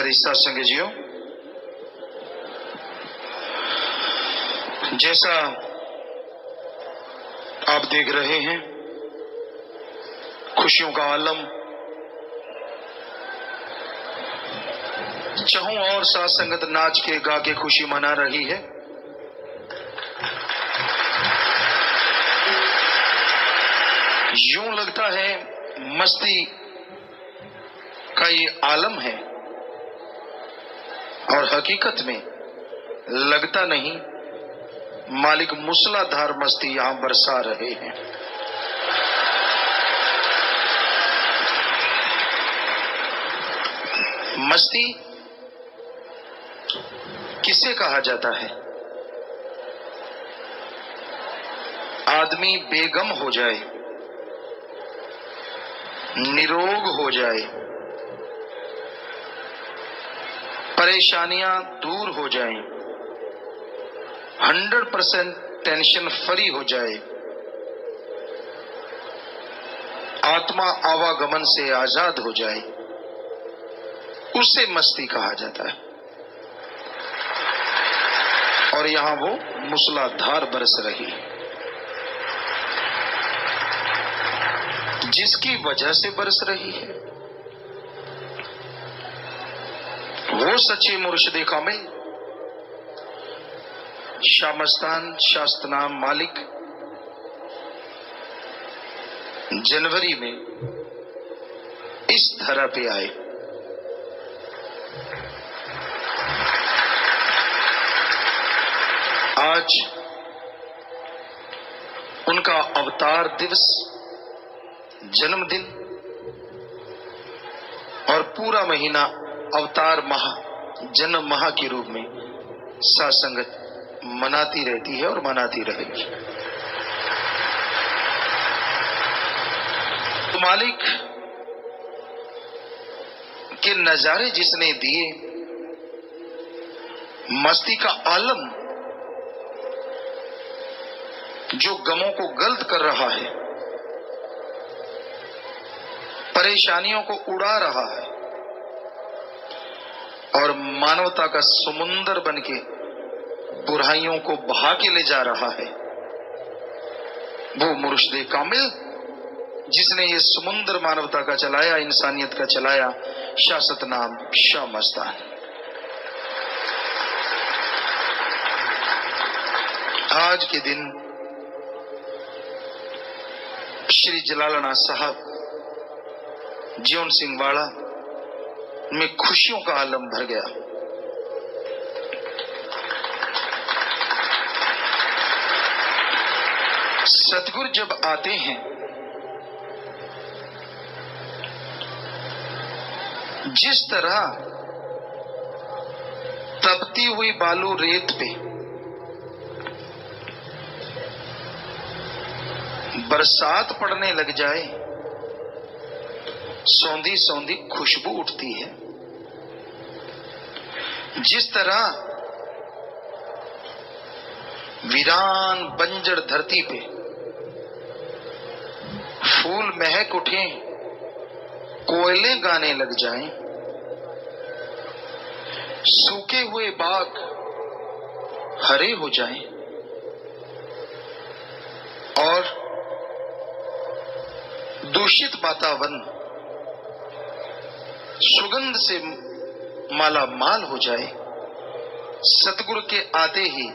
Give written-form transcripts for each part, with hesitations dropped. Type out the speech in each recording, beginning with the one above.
प्यारे साथ संगीजियों, जैसा आप देख रहे हैं, खुशियों का आलम चहु और साथ संगत नाच के गा के खुशी मना रही है। यूं लगता है मस्ती का ये आलम है, और हकीकत में लगता नहीं, मालिक मूसलाधार मस्ती यहां बरसा रहे हैं। मस्ती किसे कहा जाता है? आदमी बेगम हो जाए, निरोग हो जाए, परेशानियां दूर हो जाएं, 100% टेंशन फ्री हो जाए, आत्मा आवागमन से आजाद हो जाए, उसे मस्ती कहा जाता है। और यहां वो मूसलाधार बरस रही है। जिसकी वजह से बरस रही है वो सच्चे मुर्शिद कामिल शाह मस्तान शास्तनाम मालिक जनवरी में इस धरा पे आए। आज उनका अवतार दिवस, जन्मदिन और पूरा महीना अवतार माह, जन्म माह के रूप में साथ संगत मनाती रहती है और मनाती रहेगी। तो मालिक के नजारे जिसने दिए, मस्ती का आलम जो गमों को गल्त कर रहा है, परेशानियों को उड़ा रहा है और मानवता का समुंदर बनके बुराइयों को बहा के ले जा रहा है, वो मुर्शिद कामिल जिसने ये समुंदर मानवता का चलाया, इंसानियत का चलाया, शास्तनाम शाह मस्तान। आज के दिन श्री जलालना साहब जीवन सिंह वाड़ा में खुशियों का आलम भर गया। सतगुरु जब आते हैं, जिस तरह तपती हुई बालू रेत पे बरसात पड़ने लग जाए, सौंधी सौंधी खुशबू उठती है, जिस तरह वीरान बंजर धरती पे फूल महक उठे, कोयले गाने लग जाएं, सूखे हुए बाग हरे हो जाएं और दूषित वातावरण सुगंध से माला माल हो जाए, सतगुरु के आते ही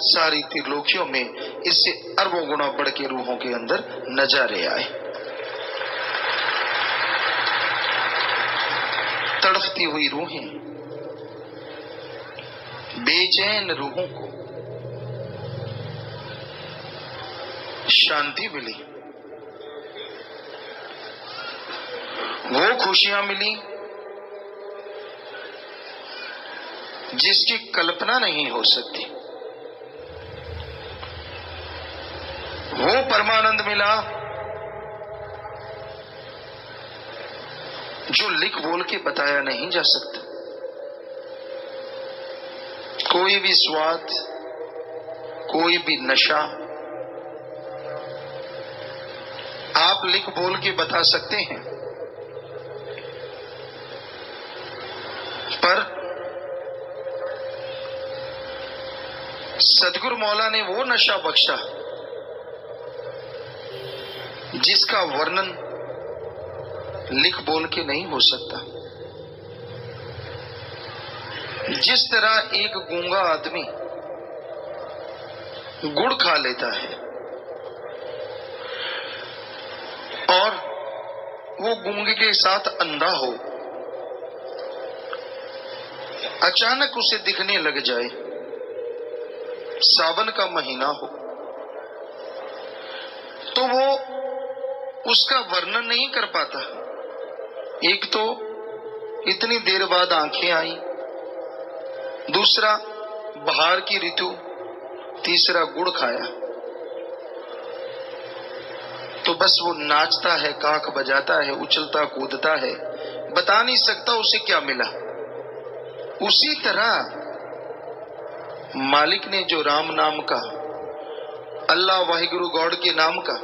सारी त्रिलोकियों में इससे अरबों गुना बढ़ के रूहों के अंदर नजारे आए। तड़फती हुई रूहें, बेचैन रूहों को शांति मिली, वो खुशियां मिली जिसकी कल्पना नहीं हो सकती, वो परमानंद मिला जो लिख बोल के बताया नहीं जा सकता। कोई भी स्वाद, कोई भी नशा आप लिख बोल के बता सकते हैं, पर सदगुरु मौला ने वो नशा बख्शा जिसका वर्णन लिख बोल के नहीं हो सकता। जिस तरह एक गूंगा आदमी गुड़ खा लेता है और वो गूंगे के साथ अंधा हो, अचानक उसे दिखने लग जाए, सावन का महीना हो, तो वो उसका वर्णन नहीं कर पाता। एक तो इतनी देर बाद आंखें आई, दूसरा बाहर की ऋतु, तीसरा गुड़ खाया, तो बस वो नाचता है, काख बजाता है, उछलता कूदता है, बता नहीं सकता उसे क्या मिला। उसी तरह मालिक ने जो राम नाम का, अल्लाह वाहिगुरु गॉड के नाम का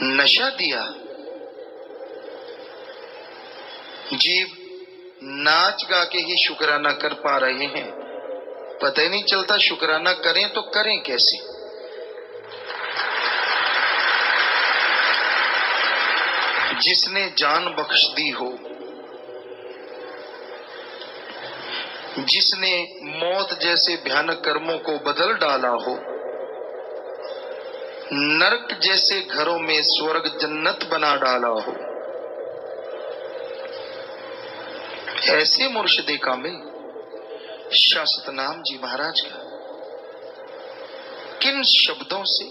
नशा दिया, जीव नाच गा के ही शुक्राना कर पा रहे हैं। पता ही नहीं चलता शुक्राना करें तो करें कैसे। जिसने जान बख्श दी हो, जिसने मौत जैसे भयानक कर्मों को बदल डाला हो, नरक जैसे घरों में स्वर्ग जन्नत बना डाला हो, ऐसे मुर्शिदे कामिल शाह सतनाम जी महाराज का किन शब्दों से,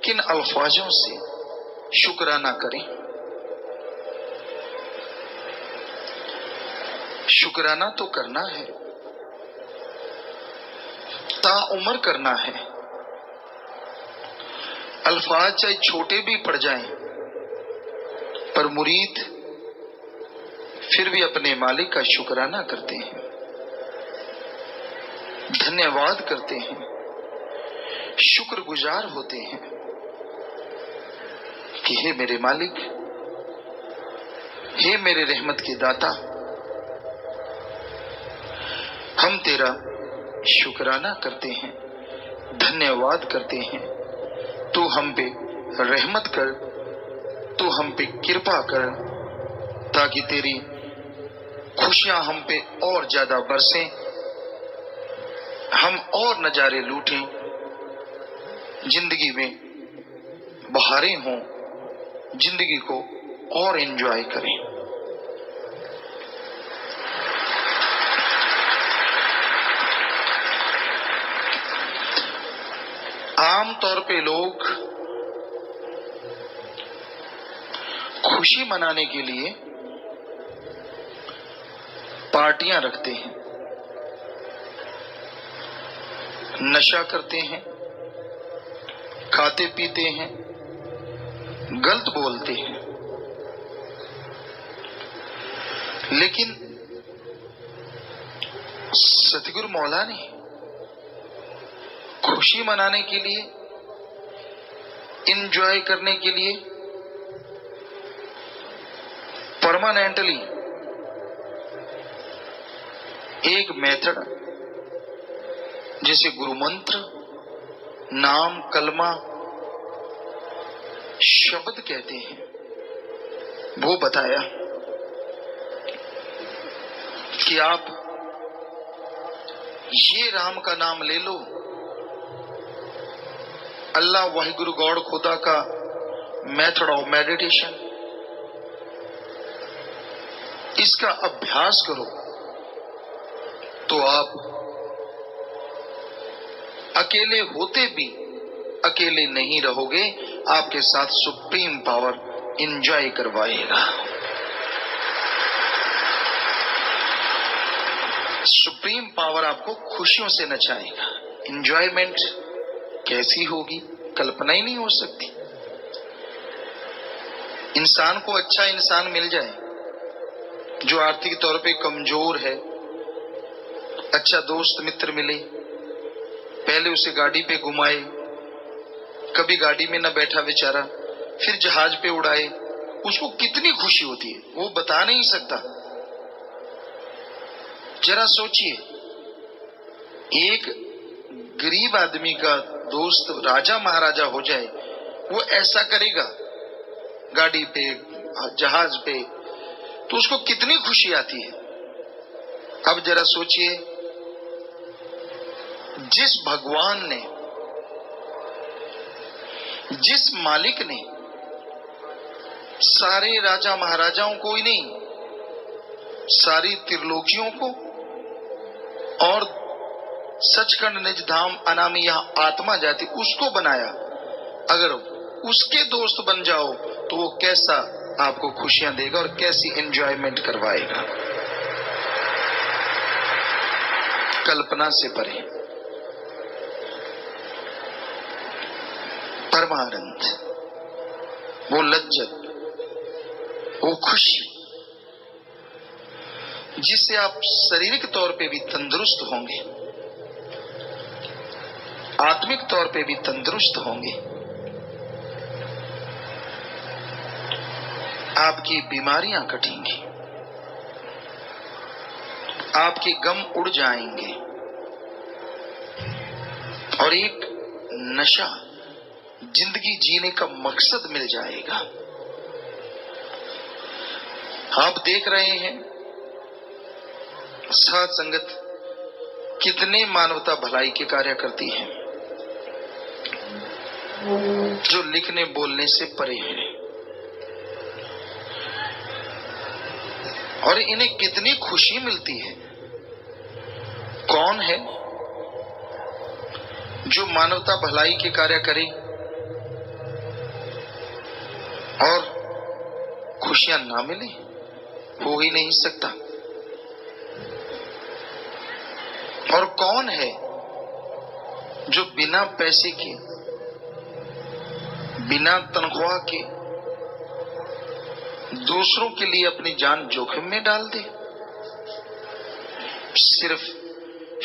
किन अल्फाजों से शुक्राना करें। शुक्राना तो करना है, ताउम्र करना है। अल्फाज चाहे छोटे भी पड़ जाएं, पर मुरीद फिर भी अपने मालिक का शुक्राना करते हैं, धन्यवाद करते हैं, शुक्रगुजार होते हैं कि हे मेरे मालिक, हे मेरे रहमत के दाता, हम तेरा शुक्राना करते हैं, धन्यवाद करते हैं। तू हम पे रहमत कर, तू हम पे कृपा कर, ताकि तेरी खुशियां हम पे और ज्यादा बरसें, हम और नजारे लूटें, जिंदगी में बहारें हों, जिंदगी को और एंजॉय करें। आम तौर पे लोग खुशी मनाने के लिए पार्टियां रखते हैं, नशा करते हैं, खाते पीते हैं, गलत बोलते हैं। लेकिन सतगुरु मौला ने खुशी मनाने के लिए, इंजॉय करने के लिए परमानेंटली एक मेथड, जिसे गुरु मंत्र, नाम, कलमा, शब्द कहते हैं, वो बताया कि आप ये राम का नाम ले लो, अल्लाह वाहिगुरु गॉड खुदा का मेथड ऑफ मेडिटेशन, इसका अभ्यास करो, तो आप अकेले होते भी अकेले नहीं रहोगे, आपके साथ सुप्रीम पावर एंजॉय करवाएगा। सुप्रीम पावर आपको खुशियों से नचाएगा। एंजॉयमेंट कैसी होगी, कल्पना ही नहीं हो सकती। इंसान को अच्छा इंसान मिल जाए जो आर्थिक तौर पे कमजोर है, अच्छा दोस्त मित्र मिले, पहले उसे गाड़ी पे घुमाए, कभी गाड़ी में न बैठा बेचारा, फिर जहाज पे उड़ाए, उसको कितनी खुशी होती है वो बता नहीं सकता। जरा सोचिए, एक गरीब आदमी का दोस्त राजा महाराजा हो जाए, वो ऐसा करेगा गाड़ी पे, जहाज पे, तो उसको कितनी खुशी आती है। अब जरा सोचिए, जिस भगवान ने, जिस मालिक ने सारे राजा महाराजाओं को ही नहीं, सारी त्रिलोकियों को और सचखंड निज धाम अनामी यहां आत्मा जाति उसको बनाया, अगर उसके दोस्त बन जाओ तो वो कैसा आपको खुशियां देगा और कैसी एंजॉयमेंट करवाएगा, कल्पना से परे। परमानंद, वो लज्जत, वो खुशी जिससे आप शारीरिक तौर पे भी तंदुरुस्त होंगे, आत्मिक तौर पे भी तंदुरुस्त होंगे, आपकी बीमारियां कटेंगी, आपके गम उड़ जाएंगे और एक नशा, जिंदगी जीने का मकसद मिल जाएगा। आप देख रहे हैं साध संगत कितने मानवता भलाई के कार्य करती है, जो लिखने बोलने से परे हैं, और इन्हें कितनी खुशी मिलती है। कौन है जो मानवता भलाई के कार्य करे और खुशियां ना मिले? हो ही नहीं सकता। और कौन है जो बिना पैसे के, बिना तनख्वाह के दूसरों के लिए अपनी जान जोखिम में डाल दे? सिर्फ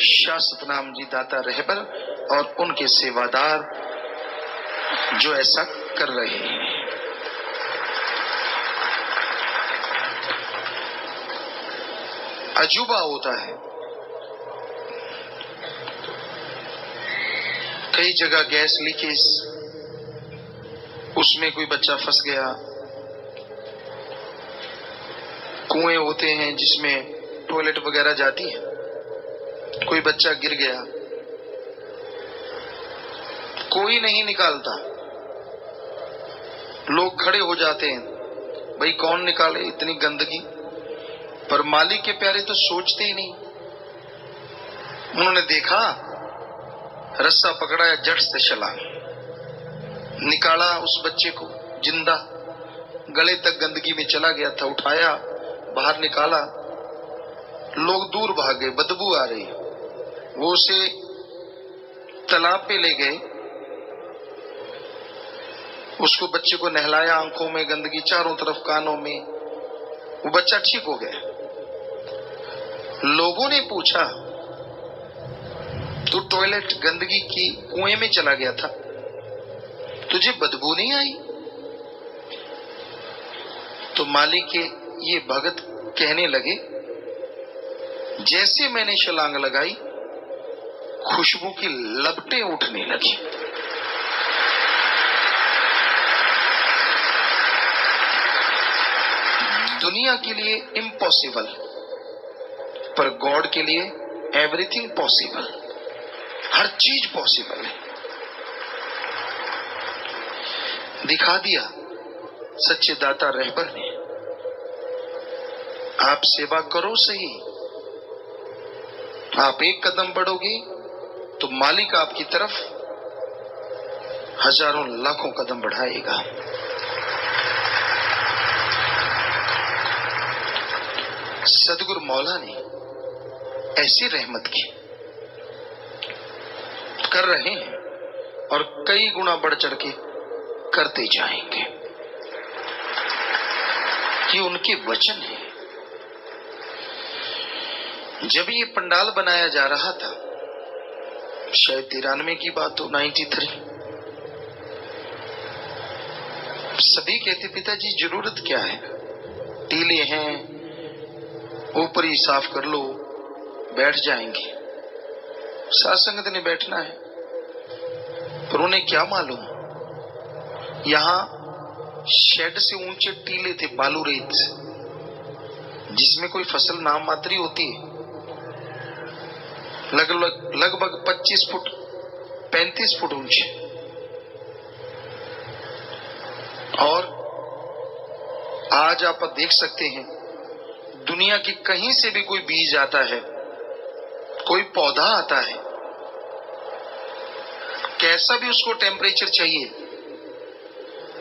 शाश्वत नाम जी दाता रहबर और उनके सेवादार जो ऐसा कर रहे हैं। अजूबा होता है, कई जगह गैस लीकेज, उसमें कोई बच्चा फंस गया, कुएं होते हैं जिसमें टॉयलेट वगैरह जाती है, कोई बच्चा गिर गया, कोई नहीं निकालता, लोग खड़े हो जाते हैं, भाई कौन निकाले इतनी गंदगी, पर मालिक के प्यारे तो सोचते ही नहीं। उन्होंने देखा, रस्सा पकड़ा, जट से चला, निकाला उस बच्चे को जिंदा, गले तक गंदगी में चला गया था, उठाया, बाहर निकाला, लोग दूर भाग गए, बदबू आ रही, वो उसे तालाब पे ले गए, उसको बच्चे को नहलाया, आंखों में गंदगी चारों तरफ, कानों में, वो बच्चा ठीक हो गया। लोगों ने पूछा, तू टॉयलेट गंदगी की कुएं में चला गया था, तुझे बदबू नहीं आई? तो मालिक के ये भगत कहने लगे, जैसे मैंने छलांग लगाई, खुशबू की लपटें उठने लगी। दुनिया के लिए इम्पॉसिबल, पर गॉड के लिए एवरीथिंग पॉसिबल, हर चीज पॉसिबल है। दिखा दिया सच्चे दाता रहबर ने। आप सेवा करो सही, आप एक कदम बढ़ोगे तो मालिक आपकी तरफ हजारों लाखों कदम बढ़ाएगा। सदगुरु मौला ने ऐसी रहमत की कर रहे हैं और कई गुना बढ़ चढ़ के करते जाएंगे। ये उनके वचन है। जब ये पंडाल बनाया जा रहा था, शायद 93 की बात हो, 93, सभी कहते पिताजी जरूरत क्या है, टीले हैं, ऊपर ही साफ कर लो, बैठ जाएंगे। साथ संगत ने बैठना है, पर उन्हें क्या मालूम यहां शेड से ऊंचे टीले थे, बालू रेत, जिसमें कोई फसल नाम मात्री होती है। लगभग 25 फुट 35 फुट ऊंचे। और आज आप देख सकते हैं दुनिया की कहीं से भी कोई बीज आता है, कोई पौधा आता है, कैसा भी उसको टेम्परेचर चाहिए,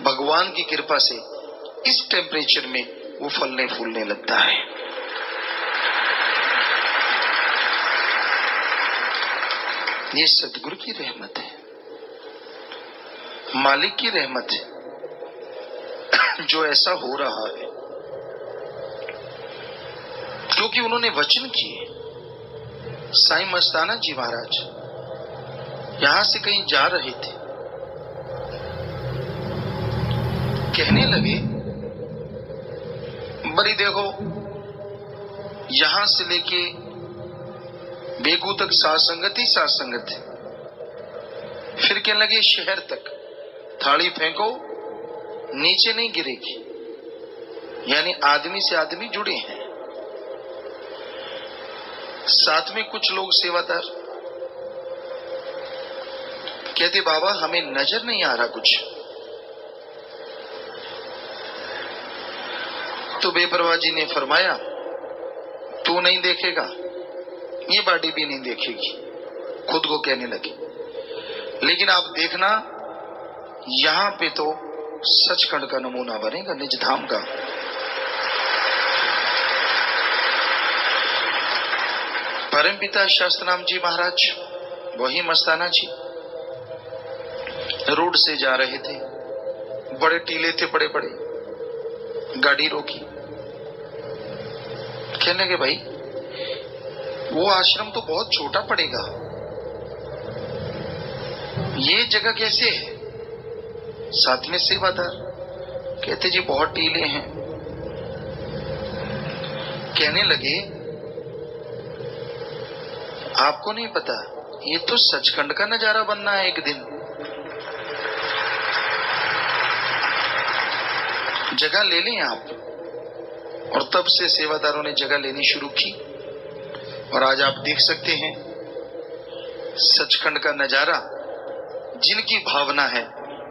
भगवान की कृपा से इस टेम्परेचर में वो फलने फूलने लगता है। ये सदगुरु की रहमत है, मालिक की रहमत है जो ऐसा हो रहा है, क्योंकि उन्होंने वचन किए। साईं मस्ताना जी महाराज यहां से कहीं जा रहे थे, कहने लगे बड़ी देखो यहां से लेके बेगू तक सासंगत ही सासंगत है। फिर कहने लगे शहर तक थाली फेंको नीचे नहीं गिरेगी, यानी आदमी से आदमी जुड़े हैं। साथ में कुछ लोग सेवादार कहते बाबा हमें नजर नहीं आ रहा कुछ, तो बेपरवाह जी ने फरमाया तू नहीं देखेगा, ये बॉडी भी नहीं देखेगी। खुद को कहने लगे लेकिन आप देखना यहां पे तो सचखंड का नमूना बनेगा, निज धाम का। परमपिता शास्त्रनाम जी महाराज वही मस्ताना जी रोड से जा रहे थे, बड़े टीले थे बड़े बड़े, गाड़ी रोकी, कहने लगे भाई वो आश्रम तो बहुत छोटा पड़ेगा, ये जगह कैसे है? साथ में सेवादार कहते जी बहुत टीले हैं। कहने लगे आपको नहीं पता ये तो सचखंड का नजारा बनना है एक दिन, जगह ले लें आप। और तब से सेवादारों ने जगह लेनी शुरू की और आज आप देख सकते हैं सचखंड का नजारा। जिनकी भावना है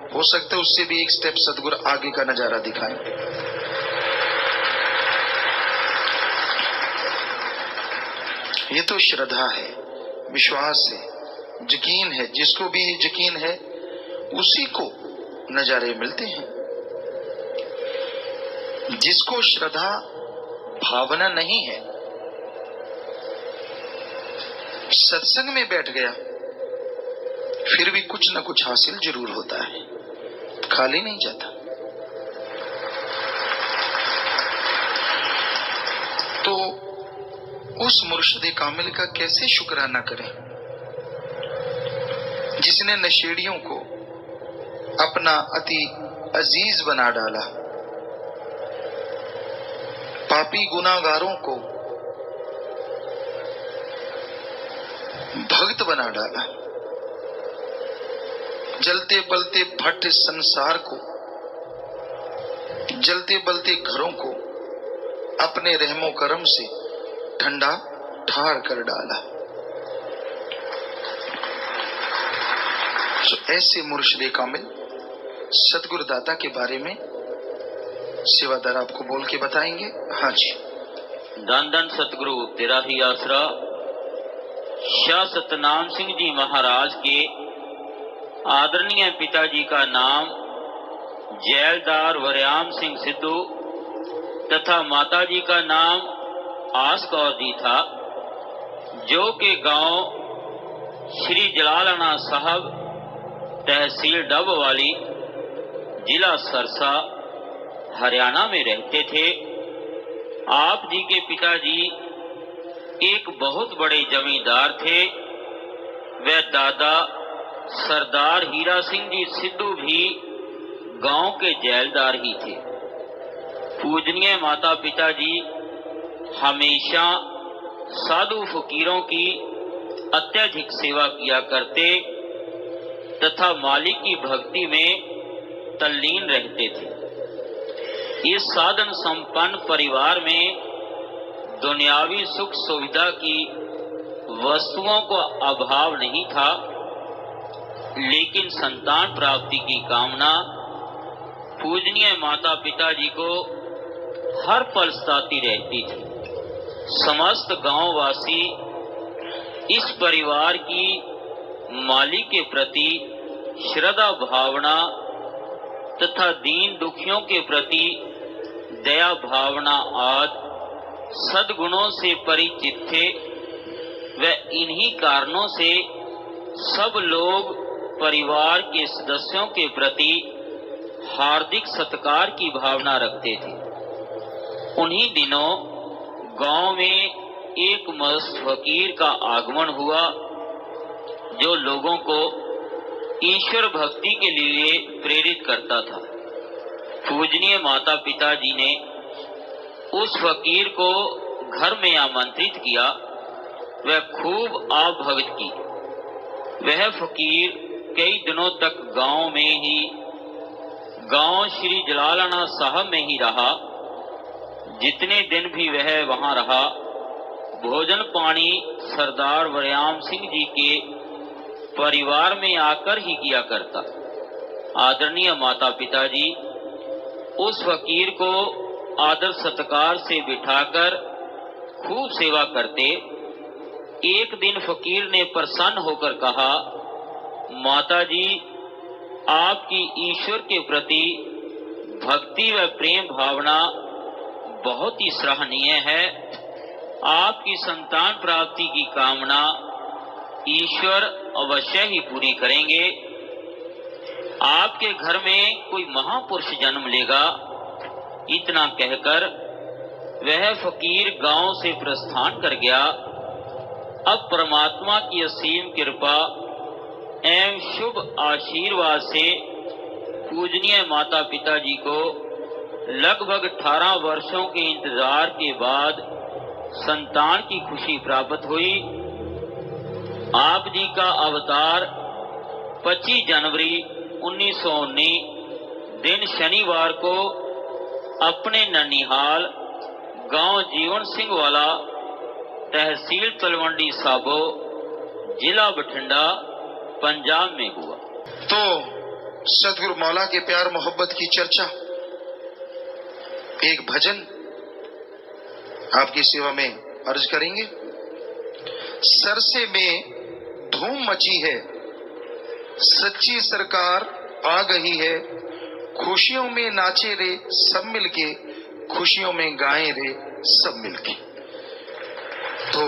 हो सकता है उससे भी एक स्टेप सदगुरु आगे का नजारा दिखाएं। ये तो श्रद्धा है, विश्वास है, यकीन है। जिसको भी यकीन है उसी को नजारे मिलते हैं। जिसको श्रद्धा भावना नहीं है, सत्संग में बैठ गया फिर भी कुछ न कुछ हासिल जरूर होता है, खाली नहीं जाता। तो उस मुर्शिद कामिल का कैसे शुक्राना करें जिसने नशेड़ियों को अपना अति अजीज बना डाला, पापी गुनाहगारों को भक्त बना डाला, जलते बलते भट्ट संसार को, जलते बलते घरों को अपने रहमो करम से ठंडा ठार कर डाला। तो ऐसे मुर्शिद कामिल सतगुरु दाता के बारे में सेवादार आपको बोल के बताएंगे। हाँ जी। धन धन सतगुरु तेरा ही आसरा। शाह सतनाम सिंह जी महाराज के आदरणीय पिताजी का नाम जैलदार वरयाम सिंह सिद्धू तथा माताजी का नाम आस कौर जी था, जो के गांव श्री जलालाना साहब तहसील डबवाली जिला सरसा हरियाणा में रहते थे। आप जी के पिताजी एक बहुत बड़े जमींदार थे। वह दादा सरदार हीरा सिंह जी सिद्धू भी गांव के जैलदार ही थे। पूजनीय माता पिता जी हमेशा साधु फकीरों की अत्यधिक सेवा किया करते तथा मालिक की भक्ति में तल्लीन रहते थे। इस साधन संपन्न परिवार में दुनियावी सुख सुविधा की वस्तुओं का अभाव नहीं था, लेकिन संतान प्राप्ति की कामना पूजनीय माता पिता जी को हर पल सताती रहती थी। समस्त गांववासी इस परिवार की मालिक के प्रति श्रद्धा भावना तथा दीन दुखियों के प्रति दया भावना आदि सद्गुणों से परिचित थे। व इन्हीं कारणों से सब लोग परिवार के सदस्यों के प्रति हार्दिक सत्कार की भावना रखते थे। उन्हीं दिनों गांव में एक मस्त फकीर का आगमन हुआ, जो लोगों को ईश्वर भक्ति के लिए प्रेरित करता था। पूजनीय माता पिता जी ने उस फकीर को घर में आमंत्रित किया। वह खूब आप भगत की। वह फकीर कई दिनों तक गांव श्री जलालाना साहब में ही रहा। जितने दिन भी वह वहां रहा, भोजन पानी सरदार वरयाम सिंह जी के परिवार में आकर ही किया करता। आदरणीय माता पिता जी उस फकीर को आदर सत्कार से बिठाकर खूब सेवा करते। एक दिन फकीर ने प्रसन्न होकर कहा, माता जी, आपकी ईश्वर के प्रति भक्ति व प्रेम भावना बहुत ही सराहनीय है। आपकी संतान प्राप्ति की कामना ईश्वर अवश्य ही पूरी करेंगे। आपके घर में कोई महापुरुष जन्म लेगा। इतना कहकर वह फकीर गांव से प्रस्थान कर गया। अब परमात्मा की असीम कृपा एवं शुभ आशीर्वाद से पूजनीय माता पिता जी को लगभग 18 वर्षों के इंतजार के बाद संतान की खुशी प्राप्त हुई। आप जी का अवतार 25 जनवरी 1919 दिन शनिवार को अपने ननिहाल गांव जीवन सिंह वाला, तहसील तलवंडी साबो, जिला बठिंडा, पंजाब में हुआ। तो सदगुरु मौला के प्यार मोहब्बत की चर्चा, एक भजन आपकी सेवा में अर्ज करेंगे। सरसे में धूम मची है, सच्ची सरकार आ गई है। खुशियों में नाचे रे सब मिलके, खुशियों में गाएं रे सब मिलके। तो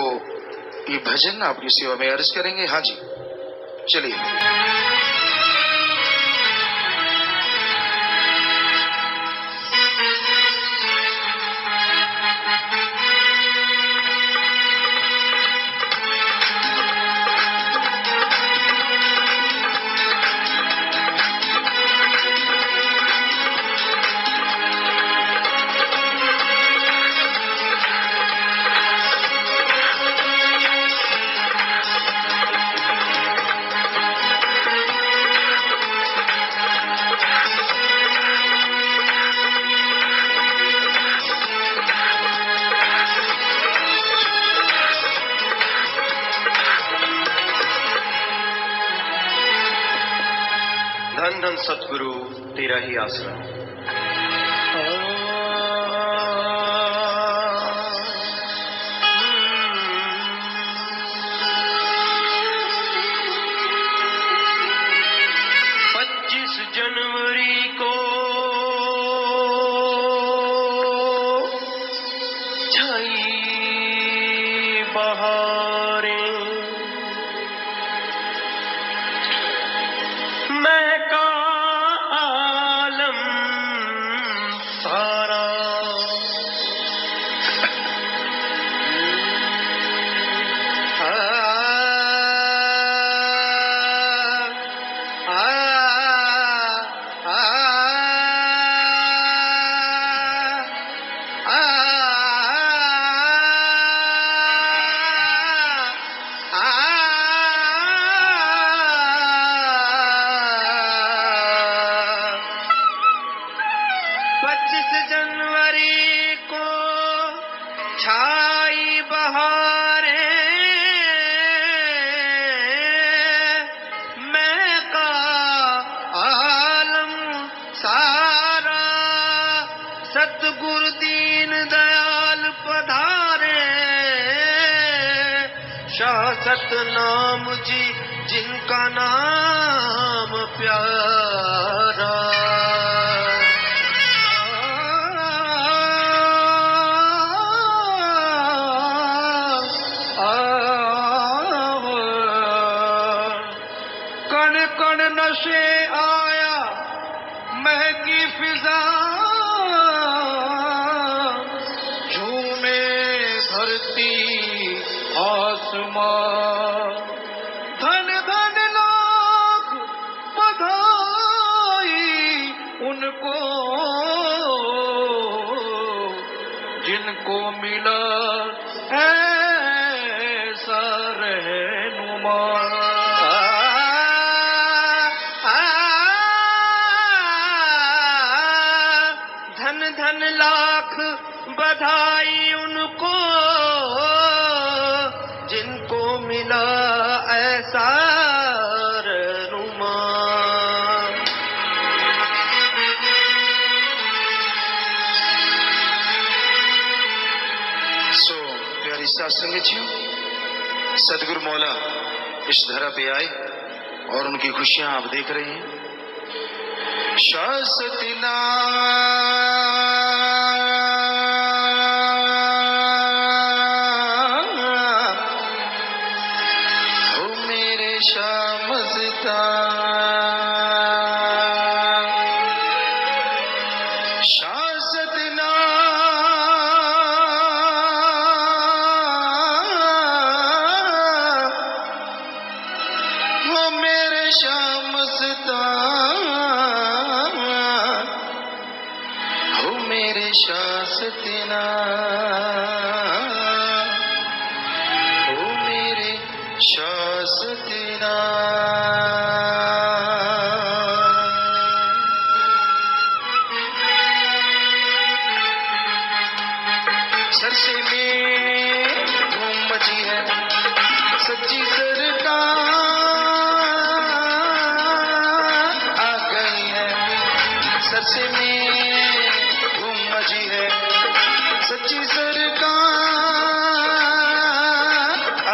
ये भजन आपकी सेवा में अर्ज करेंगे। हाँ जी, चलिए। धन धन सतगुरु तेरा ही आसरा। जनवरी को छाई बहारें, मैं का आलम सारा आ छाई बहारे मैं का आलम सारा सतगुरु दीन दयाल पधारे शाह सतनाम जी जिनका नाम प्यारा कण कण नशे आया महकी फिजा झूमे धरती आसमां धन धन लाख बधाई उनको जिनको मिला ऐसा रहनुमा धन धन लाख बधाई उनको जिनको मिला ऐसा रहनुमा सो प्यारी साथ संगतियों, सदगुरु मौला इस धरा पे आए और उनकी खुशियां आप देख रहे हैं। शाश्वती हो मेरे शामस्ता शाश्वती हो मेरे शामस्ता हो मेरे शाश्वतना हो मेरे शाश्वतना सरसे में धूम मची है सच्ची सरकार आ गई है सरसे में धूम मची है सच्ची सरकार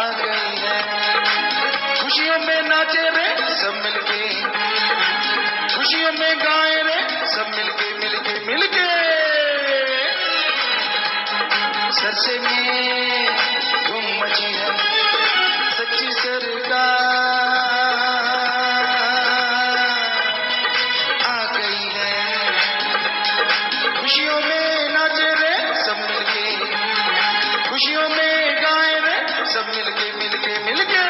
आ गई है खुशियों में नाचे रे सब मिलके खुशियों में गाए रे सब मिलके मिलके मिलके सरसे में धूम मची है सच्ची सरकार आ गई है खुशियों में नाचे रे सब मिलके खुशियों में गाए रे सब मिलके मिलके मिलके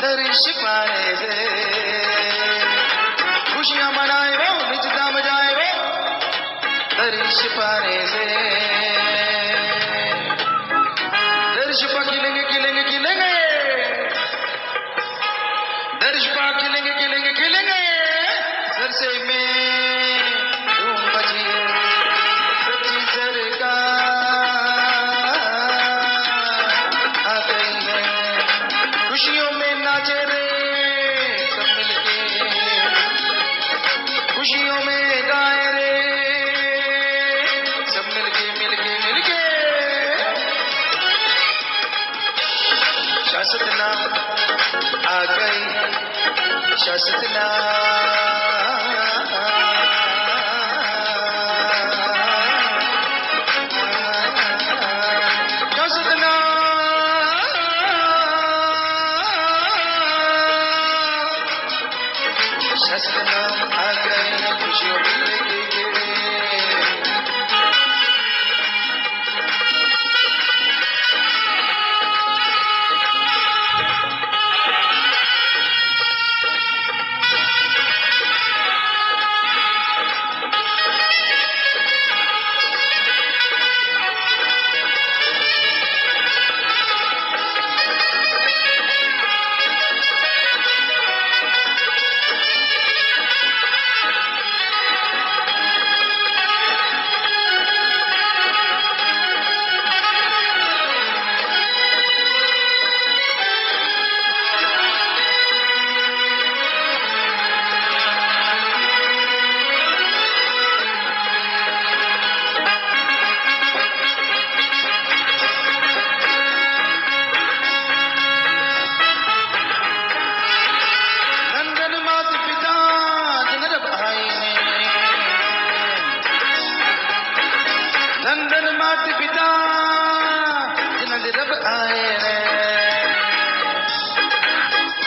दर्श पाए से खुशियां मनाए वो निजता मजाए वो दर्श पाने से दर्श पा खिलेंगे खिलेंगे खिलेंगे दर्श पा खिलेंगे खिलेंगे सरसे में धूम मची है, सच्ची सरकार आ गई है। खुशियों में नाचे रे सब मिलके, खुशियों में गाए रे सब मिलके मिलके मिलके। शाश्वत नाम आ गई, शाश्वत नाम आ गए खुशियों में लेके।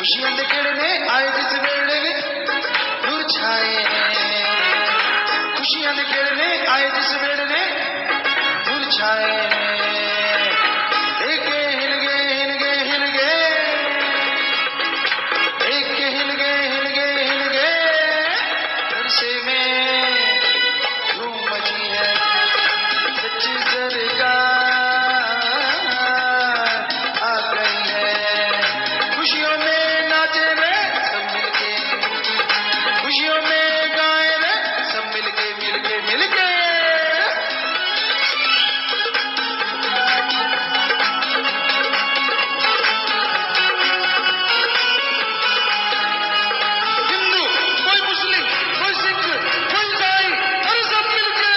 खुशियां दिखड़ने आए जिस वेड़े नूर छाए, खुशियां दिखड़ने आए जिस वेड़े नूर छाए। एक हिल गए हिल गए हिल गए, एक हिल गए हिल गए हिल गए। सरसे में धूम मची है, सच्ची सरकार आ गई है। खुशियों में खुशियों में गाए रे सब मिलके मिलके मिलके। हिंदू कोई मुस्लिम कोई सिख कोई ईसाई, अरे सब मिलके।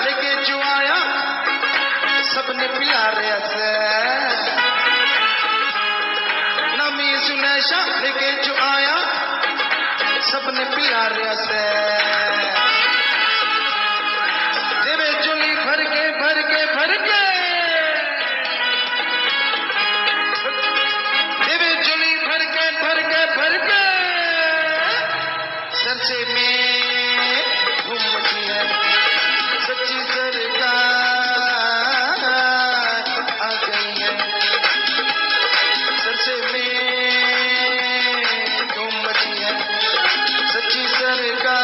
लेके जो आया सबने पिला रहा से, नमी सुनैशा लेके जो आया सबने पिला रहा से। देवे चोली भर के भर के भर के, देवे चोली भर के भर के भर के। सरसे में धूम मची है, सच्ची सरकार आ गई है। सरसे में धूम मची है, सच्ची सरकार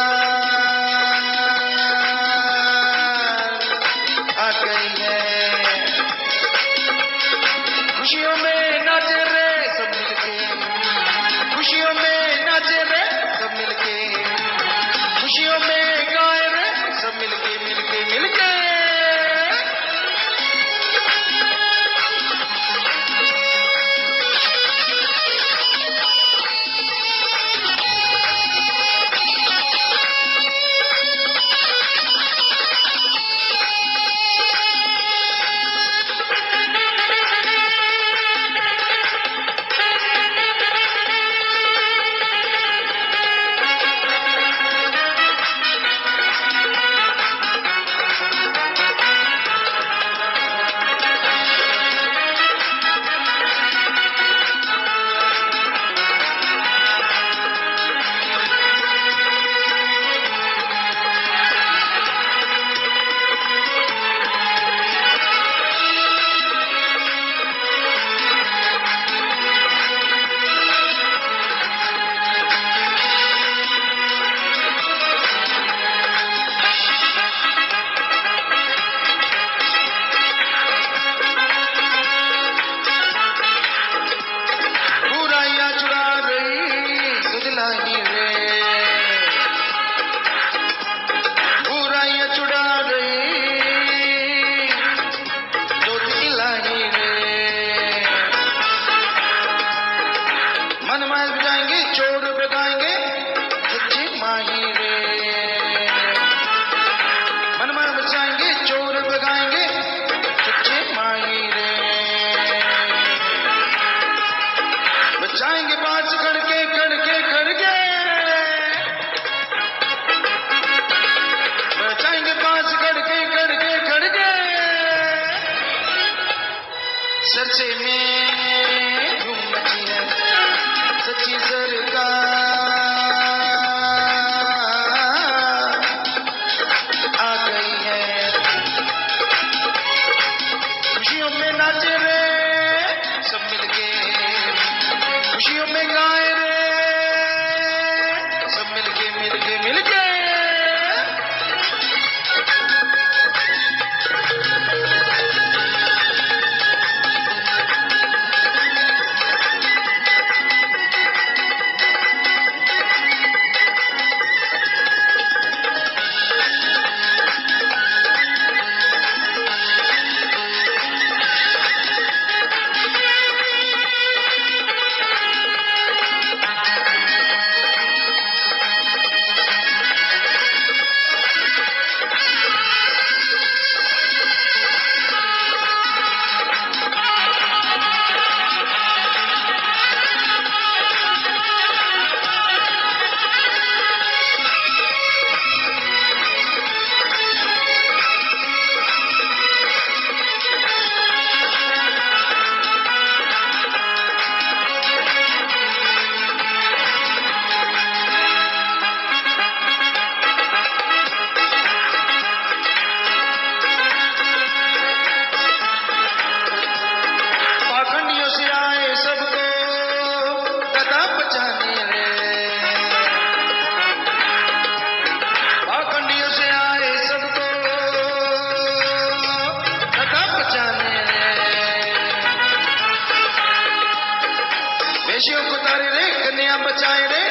बचाए रे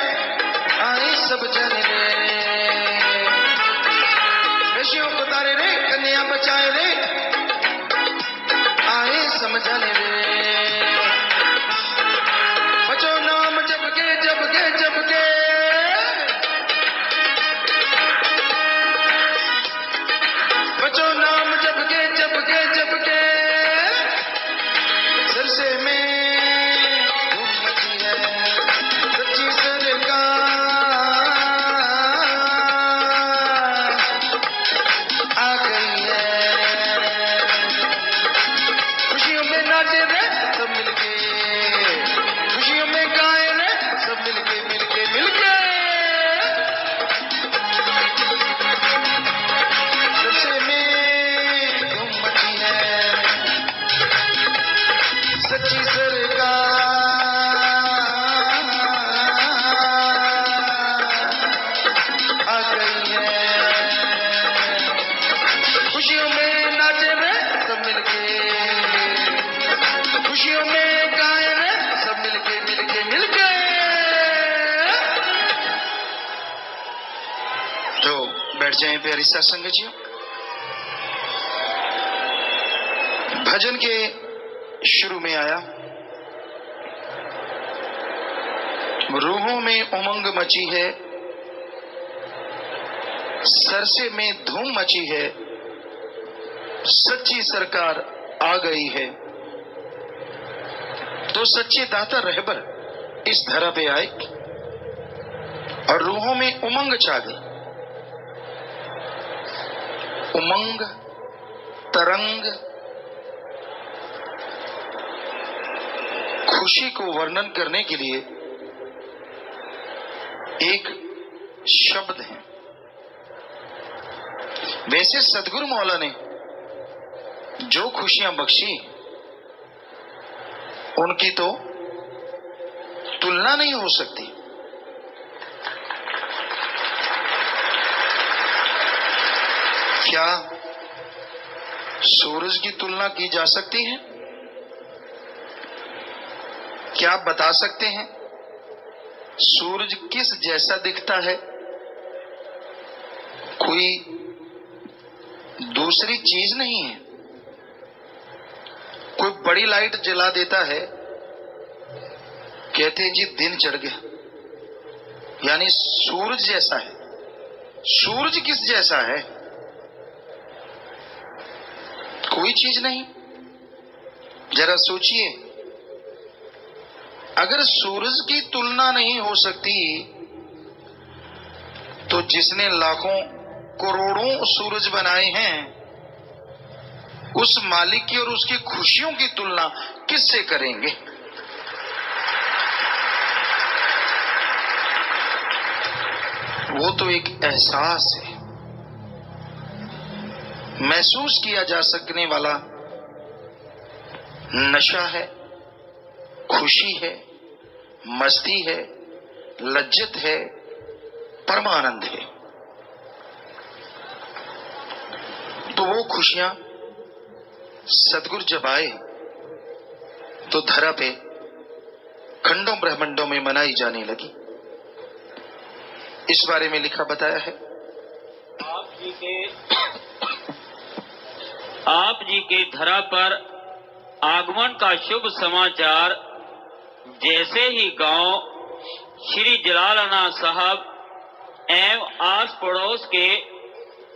आए सब जन रे, ऋषियों को तारे रे कन्या बचाए रे आए समझन रे, बचो नाम जप के जप के जप के, बचो नाम जप के जप के जप के, सरसे में धूम मची है सच्ची सरकार आ गई है, खुशियों में नाचे रे सब मिलके, खुशियों में गाए रे सब मिलके मिलके मिलके, सबसे में धूम मची है सच्ची सरकार आ गई है, खुशियों में नाचे रे सब मिलके, खुशियों में गाए रे सब मिलके मिलके मिलके। तो बैठ जाएं प्यारी साथ संगतियों। भजन के शुरू में आया, रूहों में उमंग मची है, सरसे में धूम मची है, सच्ची सरकार आ गई है। तो सच्चे दाता रहबर इस धरा पे आए और रूहों में उमंग छा गई। उमंग, तरंग, खुशी को वर्णन करने के लिए एक शब्द है। वैसे सदगुरु मौला ने जो खुशियां बख्शी उनकी तो तुलना नहीं हो सकती। क्या सूरज की तुलना की जा सकती है? क्या आप बता सकते हैं सूरज किस जैसा दिखता है? कोई दूसरी चीज नहीं है। कोई बड़ी लाइट जला देता है, कहते हैं जी दिन चढ़ गया, यानी सूरज जैसा है। सूरज किस जैसा है? कोई चीज नहीं। जरा सोचिए, अगर सूरज की तुलना नहीं हो सकती तो जिसने लाखों करोड़ों सूरज बनाए हैं उस मालिक की और उसकी खुशियों की तुलना किससे करेंगे? वो तो एक एहसास है, महसूस किया जा सकने वाला नशा है, खुशी है, मस्ती है, लज्जत है, परमानंद है। तो वो खुशियां सदगुरु जब आए तो धरा पे खंडों ब्रह्मंडों में मनाई जाने लगी। इस बारे में लिखा बताया है। आप जी के धरा पर आगमन का शुभ समाचार जैसे ही गांव श्री जलालना साहब एवं आस पड़ोस के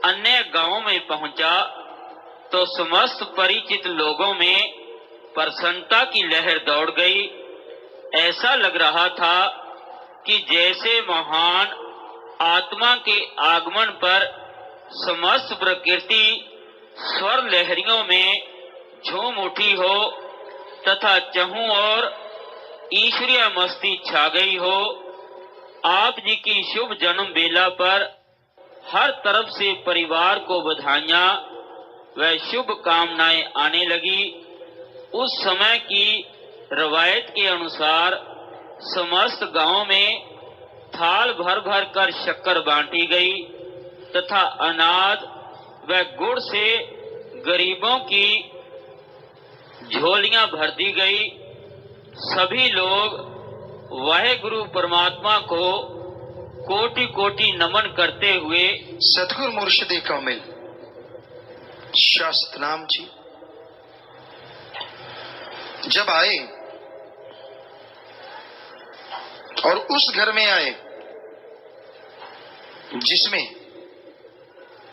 अन्य गांवों में पहुंचा तो समस्त परिचित लोगों में प्रसन्नता की लहर दौड़ गई। ऐसा लग रहा था कि जैसे महान आत्मा के आगमन पर समस्त प्रकृति स्वर लहरियों में झूम उठी हो तथा चहुं और ईश्वरीय मस्ती छा गई हो। आप जी की शुभ जन्म बेला पर हर तरफ से परिवार को बधाइयां व शुभ कामनाएं आने लगी। उस समय की रवायत के अनुसार समस्त गांव में थाल भर भर कर शक्कर बांटी गई तथा अनाज व गुड़ से गरीबों की झोलियां भर दी गई। सभी लोग वह गुरु परमात्मा को कोटि कोटि नमन करते हुए सतगुरु मुर्शिद कामिल शास्त्रनाम जी जब आए और उस घर में आए जिसमें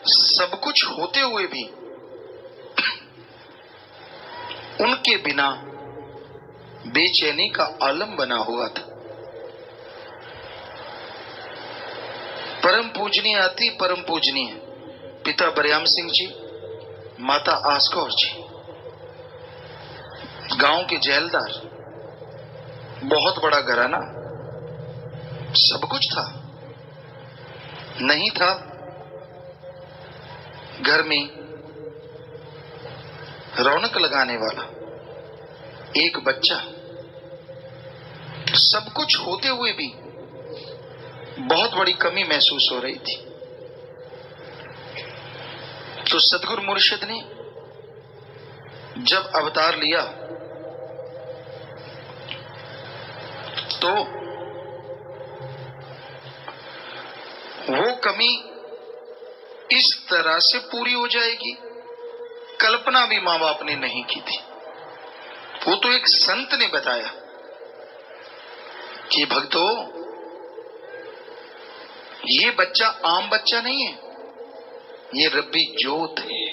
सब कुछ होते हुए भी उनके बिना बेचैनी का आलम बना हुआ था। परम पूजनीय अति परम पूजनीय पिता बरियाम सिंह जी, माता आसकौर जी, गांव के जेलदार, बहुत बड़ा घराना, सब कुछ था। नहीं था घर में रौनक लगाने वाला एक बच्चा। सब कुछ होते हुए भी बहुत बड़ी कमी महसूस हो रही थी। तो सतगुरु मुर्शिद ने जब अवतार लिया तो वो कमी इस तरह से पूरी हो जाएगी, कल्पना भी मां बाप ने नहीं की थी। वो तो एक संत ने बताया कि भक्तों, ये बच्चा आम बच्चा नहीं है, ये रब्बी जोत है।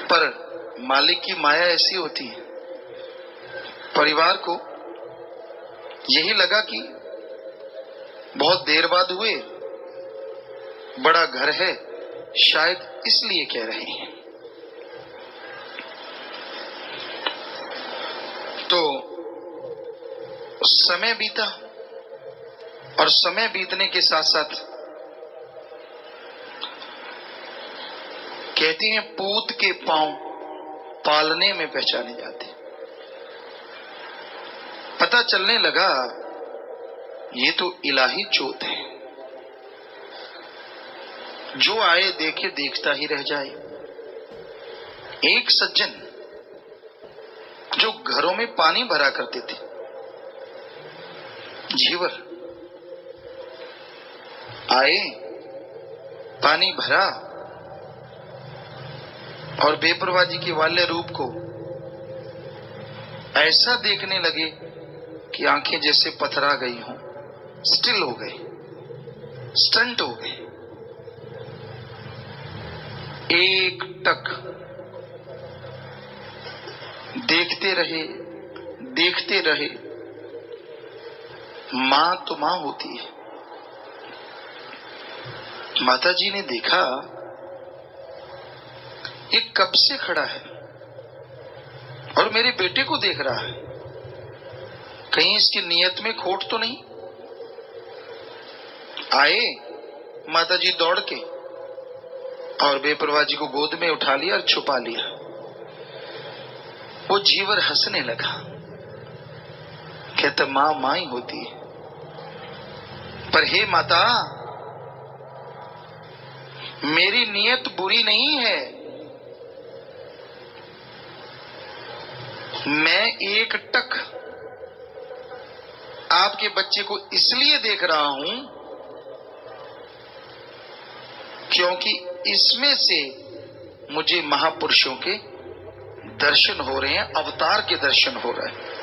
पर मालिक की माया ऐसी होती है, परिवार को यही लगा कि बहुत देर बाद हुए, बड़ा घर है, शायद इसलिए कह रहे हैं। तो समय बीता और समय बीतने के साथ साथ कहती हैं पूत के पांव पालने में पहचाने जाते। पता चलने लगा ये तो इलाही जोत है, जो आए देखे देखता ही रह जाए। एक सज्जन जो घरों में पानी भरा करते थे, जीवर, आए, पानी भरा और बेपरवाही के वाले रूप को ऐसा देखने लगे कि आंखें जैसे पथरा गई हों, स्टिल हो गए, स्टंट हो गए। एक टक देखते रहे, देखते रहे। मां तो मां होती है। माता जी ने देखा ये कब से खड़ा है और मेरे बेटे को देख रहा है, कहीं इसकी नीयत में खोट तो नहीं। आए माता जी दौड़ के और बेपरवाही को गोद में उठा लिया और छुपा लिया। वो जीवर हंसने लगा, कहता मां मां ही होती है। पर हे माता, मेरी नीयत बुरी नहीं है, मैं एक टक आपके बच्चे को इसलिए देख रहा हूं क्योंकि इसमें से मुझे महापुरुषों के दर्शन हो रहे हैं, अवतार के दर्शन हो रहे हैं।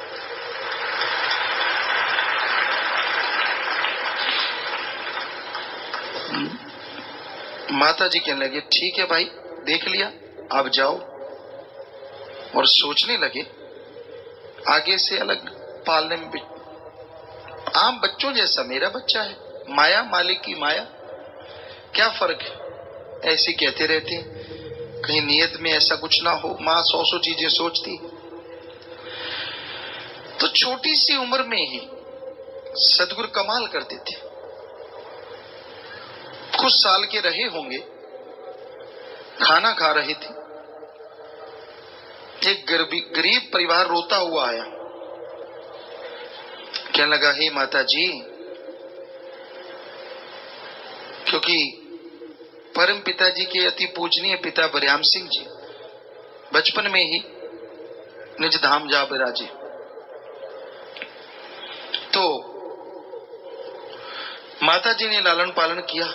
माता जी कहने लगे ठीक है भाई, देख लिया, आप जाओ। और सोचने लगे आगे से अलग पालने में आम बच्चों जैसा मेरा बच्चा है, माया मालिक की माया, क्या फर्क है। ऐसे कहते रहते, कहीं नियत में ऐसा कुछ ना हो। मां सौ सौ चीजें सोचती। तो छोटी सी उम्र में ही सतगुरु कमाल करते थे। कुछ साल के रहे होंगे, खाना खा रहे थे, एक गरीब परिवार रोता हुआ आया, कहने लगा हे माता जी, क्योंकि परम पिताजी के अति पूजनीय पिता बरियाम सिंह जी बचपन में ही निज धाम जा बिराजे। तो माता जी ने लालन पालन किया,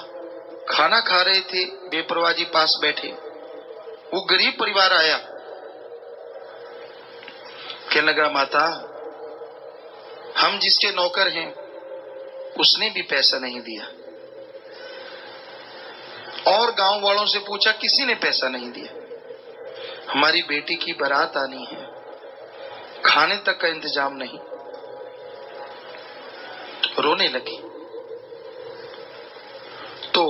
खाना खा रहे थे, बेपरवाह जी पास बैठे। वो गरीब परिवार आया, कहने लगा माता हम जिसके नौकर हैं उसने भी पैसा नहीं दिया, और गांव वालों से पूछा किसी ने पैसा नहीं दिया, हमारी बेटी की बारात आनी है, खाने तक का इंतजाम नहीं। रोने लगी। तो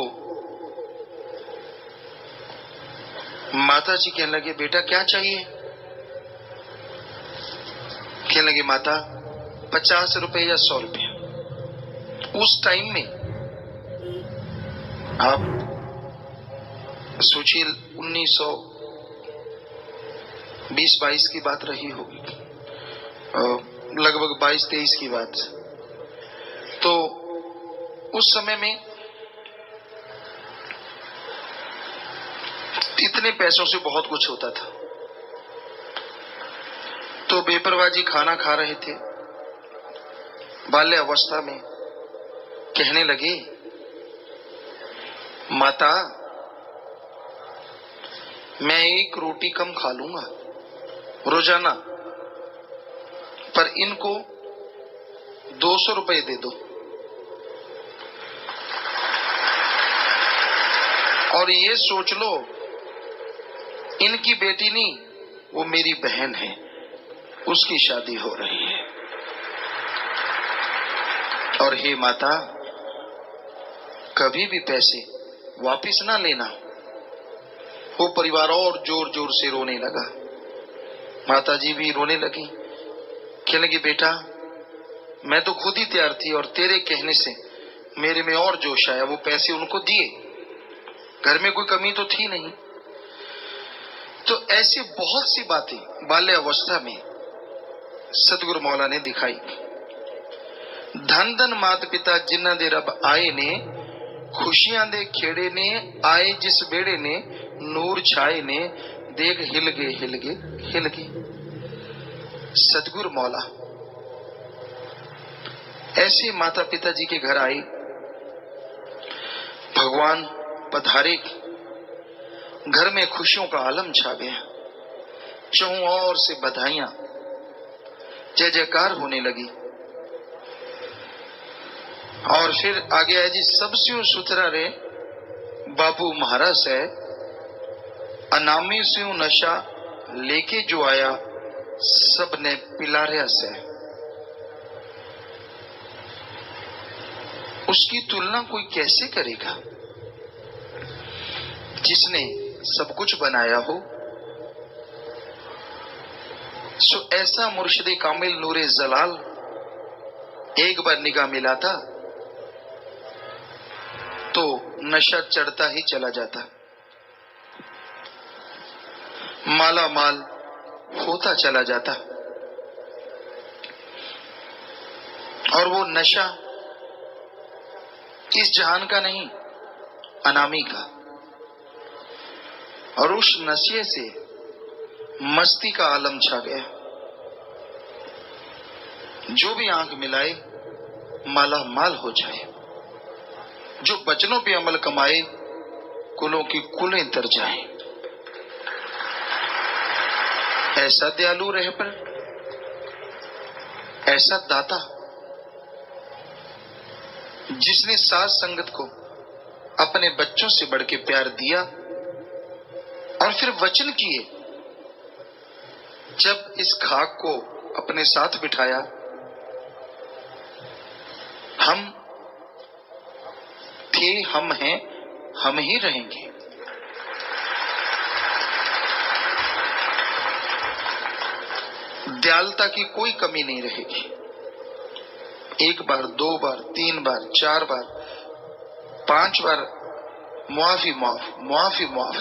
माता जी कहने लगे बेटा क्या चाहिए? कहने लगे माता 50 रुपए या 100 रुपए। उस टाइम में आप सोचिए 1920-22 की बात रही होगी, लगभग 22-23 की बात। तो उस समय में इतने पैसों से बहुत कुछ होता था। तो बेपरवाह जी खाना खा रहे थे, बाल्य अवस्था में कहने लगे माता मैं 1 रोटी कम खा लूंगा रोजाना, पर इनको 200 रुपए दे दो, और ये सोच लो इनकी बेटी नहीं, वो मेरी बहन है, उसकी शादी हो रही है। और हे माता कभी भी पैसे वापिस ना लेना। वो परिवार और जोर जोर से रोने लगा, माता जी भी रोने लगी। कहने लगी बेटा मैं तो खुद ही तैयार थी, और तेरे कहने से मेरे में और जोश आया, वो पैसे उनको दिए, घर में कोई कमी तो थी नहीं। तो ऐसी बहुत सी बातें बाल्य अवस्था में सतगुरु मौला ने दिखाई। धन धन मात पिता जिन्ना दे रब आए ने, खुशियां दे खेड़े ने, आए जिस बेड़े ने, नूर छाए ने, देख हिल गए हिल गए हिल गए। सतगुरु मौला ऐसे माता पिता जी के घर आए, भगवान पधारे, घर में खुशियों का आलम छा गया, चौं ओर से बधाइयां जय जयकार होने लगी। और फिर आगे है जी सबसे सुथरा रे बाबू महाराज है, अनामी से नशा लेके जो आया सबने पिला रहा से। उसकी तुलना कोई कैसे करेगा जिसने सब कुछ बनाया हो। सो ऐसा मुर्शिद कामिल नूरे जलाल एक बार निगाह मिला था तो नशा चढ़ता ही चला जाता, माला माल होता चला जाता। और वो नशा इस जहान का नहीं, अनामी का। और उस नशे से मस्ती का आलम छा गया। जो भी आंख मिलाए माला माल हो जाए, जो बचनों पे अमल कमाए कुलों की कुलें तर जाए। ऐसा दयालु रह पर, ऐसा दाता जिसने साथ संगत को अपने बच्चों से बढ़ के प्यार दिया, और फिर वचन किए जब इस खाक को अपने साथ बिठाया, हम थे, हम हैं, हम ही रहेंगे। दयालुता की कोई कमी नहीं रहेगी। 1 बार 2 बार 3 बार 4 बार 5 बार मुआफी माफ, मुआफी माफ,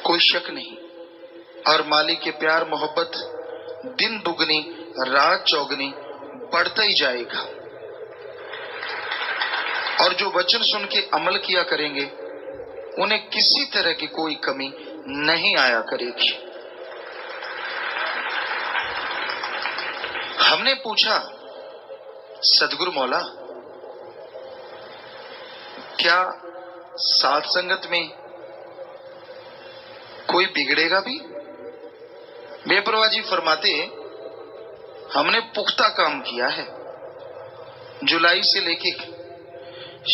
कोई शक नहीं। और मालिक के प्यार मोहब्बत दिन दुगनी रात चौगनी बढ़ता ही जाएगा। और जो वचन सुन के अमल किया करेंगे उन्हें किसी तरह की कोई कमी नहीं आया करेगी। हमने पूछा, सदगुरु मौला, क्या साथ संगत में कोई बिगड़ेगा भी? बेपरवाह जी फरमाते, हमने पुख्ता काम किया है। जुलाई से लेके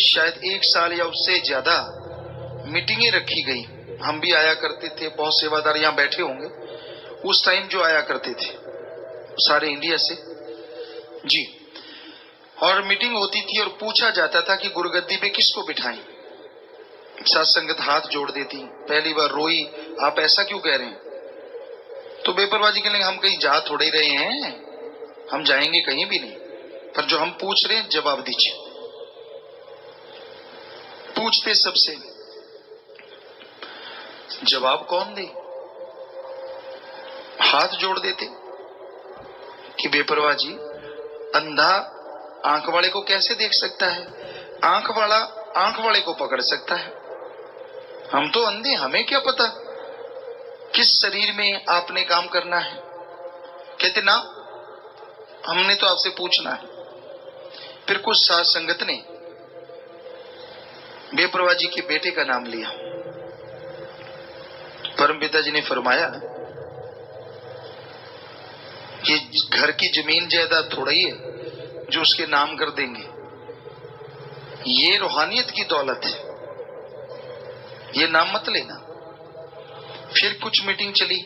शायद 1 साल या उससे ज्यादा मीटिंगें रखी गई। हम भी आया करते थे, बहुत सेवादार यहां बैठे होंगे उस टाइम जो आया करते थे सारे इंडिया से जी। और मीटिंग होती थी और पूछा जाता था कि गुरुगद्दी पे किसको बिठाएं। साथ संगत हाथ जोड़ देती, पहली बार रोई, आप ऐसा क्यों कह रहे हैं? तो बेपरवाह जी कहने, हम कहीं जा थोड़े रहे हैं, हम जाएंगे कहीं भी नहीं, पर जो हम पूछ रहे हैं जवाब दीजिए। पूछते सबसे, जवाब कौन दे? हाथ जोड़ देते कि बेपरवाह जी, अंधा आंख वाले को कैसे देख सकता है? आंख वाला आंख वाले को पकड़ सकता है। हम तो अंधे, हमें क्या पता किस शरीर में आपने काम करना है? कहते ना, हमने तो आपसे पूछना है। फिर कुछ साथ संगत ने बेपरवाह जी के बेटे का नाम लिया। परम पिताजी ने फरमाया, ये घर की जमीन जायदाद थोड़ा ही है जो उसके नाम कर देंगे, ये रूहानियत की दौलत है, ये नाम मत लेना। फिर कुछ मीटिंग चली,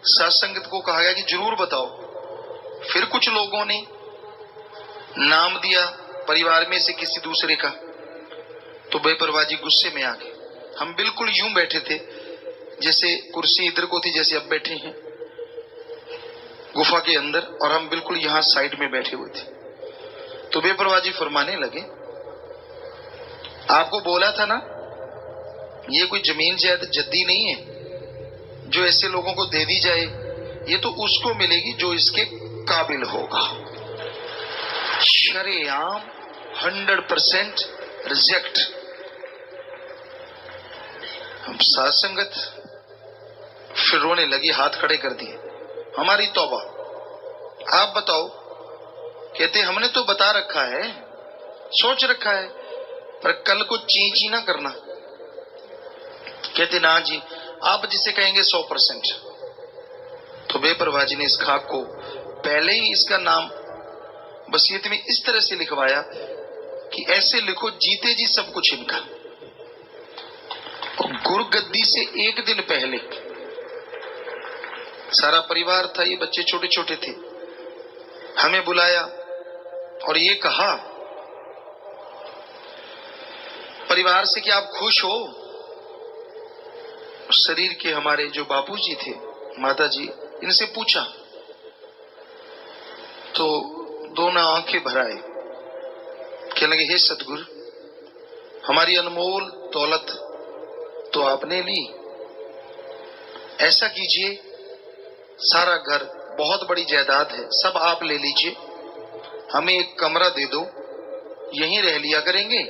साथ संगत को कहा गया कि जरूर बताओ। फिर कुछ लोगों ने नाम दिया परिवार में से किसी दूसरे का, तो बेपरवाह जी गुस्से में आ गए। हम बिल्कुल यूं बैठे थे जैसे कुर्सी इधर को थी, जैसे अब बैठे हैं गुफा के अंदर, और हम बिल्कुल यहां साइड में बैठे हुए थे। तो बेपरवाह जी फरमाने लगे, आपको बोला था ना, ये कोई जमीन जायदाद जद्दी नहीं है जो ऐसे लोगों को दे दी जाए, ये तो उसको मिलेगी जो इसके काबिल होगा। शरेआम 100% रिजेक्ट। हम साथ संगत फिर रोने लगी, हाथ खड़े कर दिए, हमारी तौबा, आप बताओ। कहते, हमने तो बता रखा है, सोच रखा है, पर कल को ची ची ना करना। कहते, ना जी, आप जिसे कहेंगे 100%। तो बेपरवाह जी ने इस खाक को पहले ही इसका नाम वसीयत में इस तरह से लिखवाया कि ऐसे लिखो, जीते जी सब कुछ इनका। और गुरुगद्दी से 1 दिन पहले सारा परिवार था, ये बच्चे छोटे छोटे थे, हमें बुलाया और ये कहा परिवार से कि आप खुश हो? शरीर के हमारे जो बापूजी थे, माता जी, इनसे पूछा तो दोनों आंखें भर आए। कहने लगे, हे सतगुरु, हमारी अनमोल दौलत तो आपने ली, ऐसा कीजिए, सारा घर, बहुत बड़ी जायदाद है, सब आप ले लीजिए, हमें एक कमरा दे दो, यहीं रह लिया करेंगे,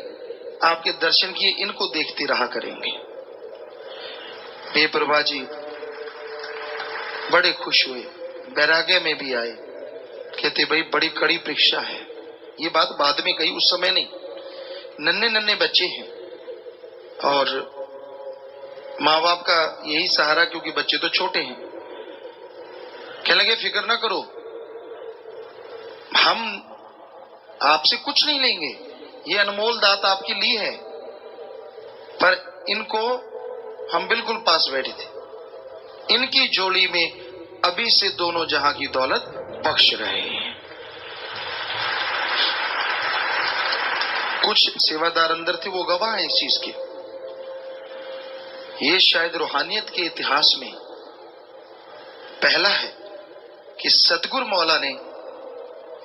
आपके दर्शन किए इनको देखते रहा करेंगे। बेपरवाह जी बड़े खुश हुए, बैराग्य में भी आए। कहते, भाई बड़ी कड़ी परीक्षा है। ये बात बाद में कही, उस समय नहीं। नन्हे नन्हे बच्चे हैं और माँ बाप का यही सहारा, क्योंकि बच्चे तो छोटे हैं। कहने लगे, फिक्र ना करो, हम आपसे कुछ नहीं लेंगे, ये अनमोल दात आपकी ली है, पर इनको हम बिल्कुल पास बैठे थे, इनकी झोली में अभी से दोनों जहां की दौलत बख्श रहे हैं। कुछ सेवादार अंदर थे, वो गवाह है इस चीज के। ये शायद रूहानियत के इतिहास में पहला है कि सतगुरु मौला ने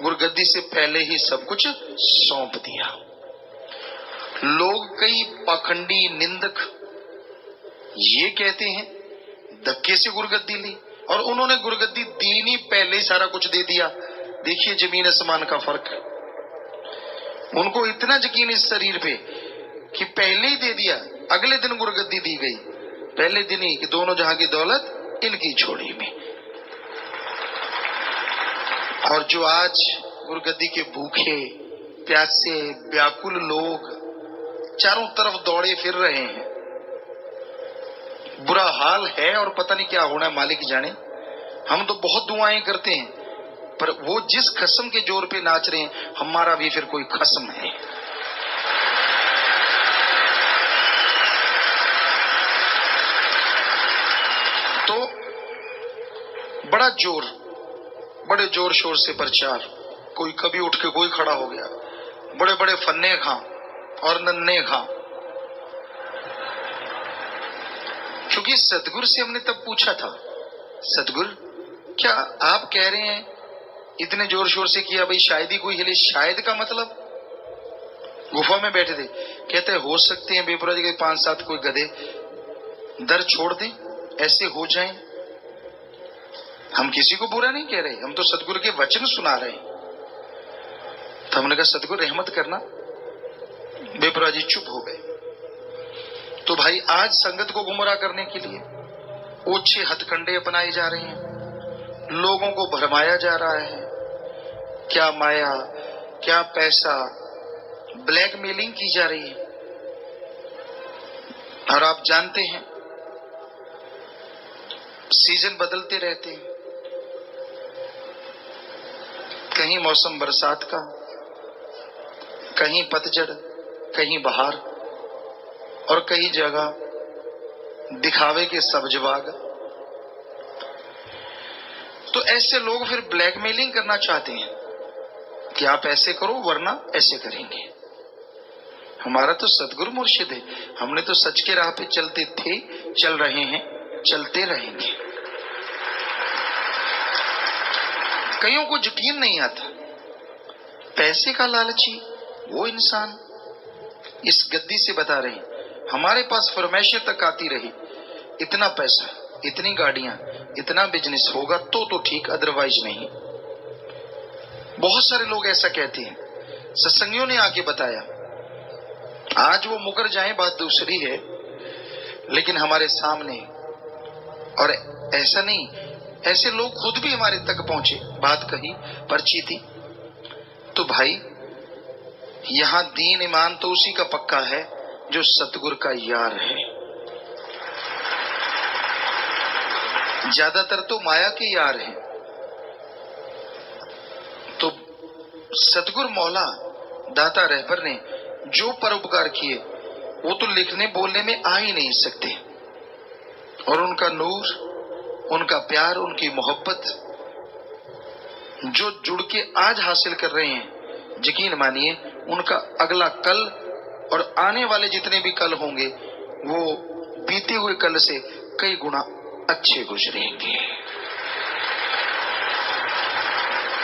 गुरुगद्दी से पहले ही सब कुछ सौंप दिया। लोग कई पाखंडी निंदक ये कहते हैं धक्के से गुरुगद्दी ली, और उन्होंने गुरुगद्दी दी नहीं, पहले ही सारा कुछ दे दिया। देखिए जमीन आसमान का फर्क। उनको इतना यकीन इस शरीर पे कि पहले ही दे दिया, अगले दिन गुरुगद्दी दी गई, पहले दिन ही कि दोनों जहां की दौलत इनकी छोड़ी में। और जो आज गुरुगद्दी के भूखे प्यासे व्याकुल लोग चारों तरफ दौड़े फिर रहे हैं, बुरा हाल है और पता नहीं क्या होना है, मालिक जाने। हम तो बहुत दुआएं करते हैं, पर वो जिस खस्म के जोर पे नाच रहे हैं, हमारा भी फिर कोई खस्म है। तो बड़े जोर शोर से प्रचार, कोई कभी उठ के कोई खड़ा हो गया, बड़े बड़े फन्ने खां और नन्हे खां। क्योंकि सतगुरु से हमने तब पूछा था, सतगुरु क्या आप कह रहे हैं इतने जोर शोर से किया, भाई शायद ही कोई हिले, शायद का मतलब? गुफा में बैठे थे, कहते हो सकते हैं बेपुरा जी के 5-7 कोई गधे दर छोड़ दें, ऐसे हो जाएं। हम किसी को बुरा नहीं कह रहे, हम तो सतगुरु के वचन सुना रहे हैं। तो हमने कहा सतगुरु रहमत करना। बेपुरा जी चुप हो गए। तो भाई आज संगत को गुमराह करने के लिए ओछे हथकंडे अपनाए जा रहे हैं, लोगों को भरमाया जा रहा है। क्या माया, क्या पैसा, ब्लैकमेलिंग की जा रही है। और आप जानते हैं सीजन बदलते रहते हैं, कहीं मौसम बरसात का, कहीं पतझड़, कहीं बहार, और कई जगह दिखावे के सब्ज बाग। तो ऐसे लोग फिर ब्लैकमेलिंग करना चाहते हैं कि आप ऐसे करो वरना ऐसे करेंगे। हमारा तो सतगुरु मुर्शिद है, हमने तो सच के राह पे चलते थे, चल रहे हैं, चलते रहेंगे। कईयों को यकीन नहीं आता, पैसे का लालची वो इंसान इस गद्दी से बता रहे हैं, हमारे पास फरमाइशें तक आती रही, इतना पैसा, इतनी गाड़ियां, इतना बिजनेस होगा तो ठीक, अदरवाइज नहीं। बहुत सारे लोग ऐसा कहते हैं, सत्संगियों ने आके बताया। आज वो मुकर जाएं बात दूसरी है, लेकिन हमारे सामने, और ऐसा नहीं, ऐसे लोग खुद भी हमारे तक पहुंचे, बात कही, पर्ची थी। तो भाई यहां दीन ईमान तो उसी का पक्का है जो सतगुरु का यार है। ज्यादातर तो माया के यार हैं। तो सतगुरु मौला दाता रहबर ने जो परोपकार किए वो तो लिखने बोलने में आ ही नहीं सकते। और उनका नूर, उनका प्यार, उनकी मोहब्बत जो जुड़ के आज हासिल कर रहे हैं, यकीन मानिए उनका अगला कल और आने वाले जितने भी कल होंगे वो बीते हुए कल से कई गुना अच्छे गुजरेंगे।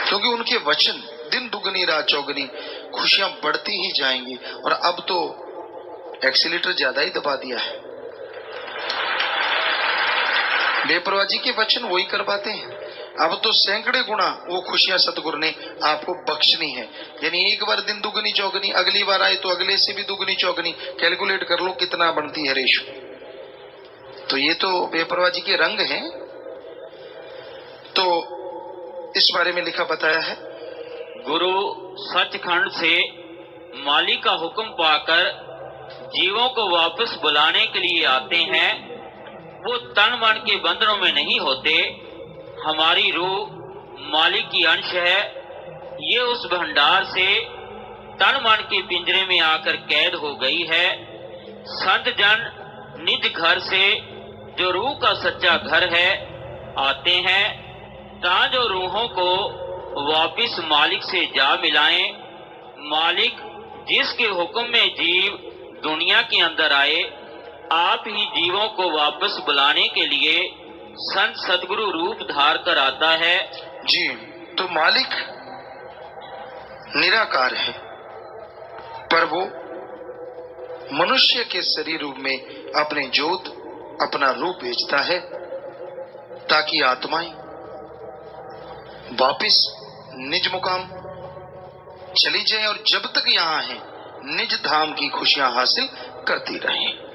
क्योंकि उनके वचन दिन दुगनी रात चौगनी, खुशियां बढ़ती ही जाएंगी। और अब तो एक्सीलेटर ज्यादा ही दबा दिया है। बेपरवाह जी के वचन वही कर पाते हैं। अब तो सैकड़े गुना वो खुशियां सतगुरु ने आपको बख्शनी है। यानी एक बार दिन दुगनी चौगनी, अगली बार आए तो अगले से भी दुगनी चौगनी, कैलकुलेट कर लो कितना बनती है रेशो। तो ये तो बेपरवाह जी के रंग हैं। तो इस बारे में लिखा बताया है, गुरु सचखंड से मालिक का हुक्म पाकर जीवों को वापस बुलाने के लिए आते हैं। वो तन मन के बंधनों में नहीं होते। हमारी रूह मालिक की अंश है। ये उस भंडार से तन मन के पिंजरे में आकर कैद हो गई है। संत जन निज घर से, जो रूह का सच्चा घर है, आते हैं ताजो रूहों को वापिस मालिक से जा मिलाएं। मालिक जिसके हुक्म में जीव दुनिया के अंदर आए, आप ही जीवों को वापस बुलाने के लिए संत सदगुरु रूप धार कर आता है। जी, तो मालिक निराकार है, पर वो मनुष्य के शरीर रूप में अपने ज्योत, अपना रूप भेजता है ताकि आत्माएं वापिस निज मुकाम चली जाएं और जब तक यहां हैं निज धाम की खुशियां हासिल करती रहें।